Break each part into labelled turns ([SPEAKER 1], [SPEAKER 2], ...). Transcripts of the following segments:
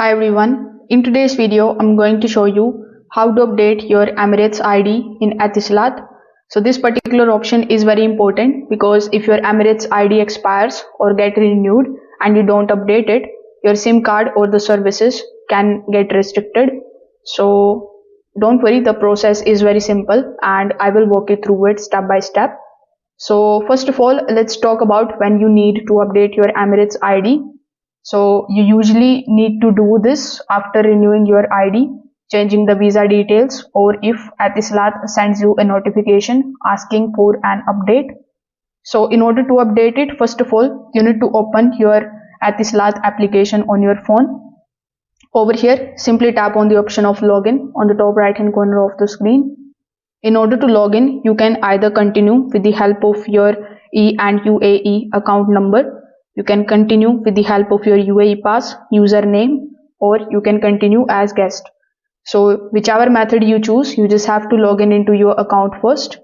[SPEAKER 1] Hi everyone, in today's video I'm going to show you how to update your Emirates ID in Etisalat. So this particular option is very important because if your Emirates ID expires or get renewed and you don't update it, your SIM card or the services can get restricted. So don't worry, the process is very simple and I will walk you through it step by step. So first of all, let's talk about when you need to update your Emirates ID. So you usually need to do this after renewing your ID, changing the visa details, or if Etisalat sends you a notification asking for an update. So in order to update it, first of all, you need to open your Etisalat application on your phone. Over here, simply tap on the option of login on the top right hand corner of the screen. In order to log in, you can either continue with the help of your E and UAE account number. You can continue with the help of your UAE pass username, or you can continue as guest. So whichever method you choose, you just have to log in into your account first.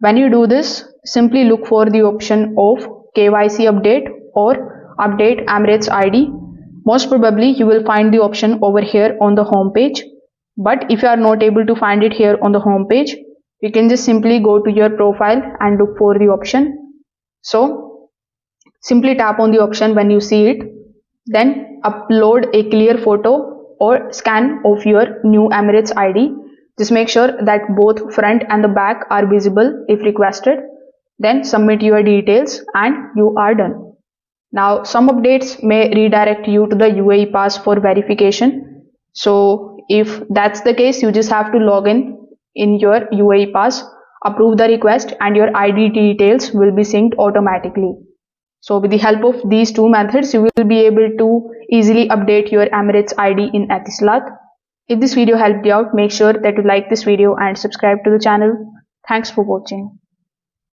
[SPEAKER 1] When you do this, simply look for the option of KYC update or update Emirates ID. Most probably you will find the option over here on the home page. But if you are not able to find it here on the home page, you can just simply go to your profile and look for the option. So simply tap on the option when you see it, then upload a clear photo or scan of your new Emirates ID. Just make sure that both front and the back are visible if requested. Then submit your details and you are done. Now some updates may redirect you to the UAE pass for verification. So if that's the case, you just have to log in your UAE pass, approve the request, and your ID details will be synced automatically. So with the help of these two methods, you will be able to easily update your Emirates ID in Etisalat. If this video helped you out, make sure that you like this video and subscribe to the channel. Thanks for watching.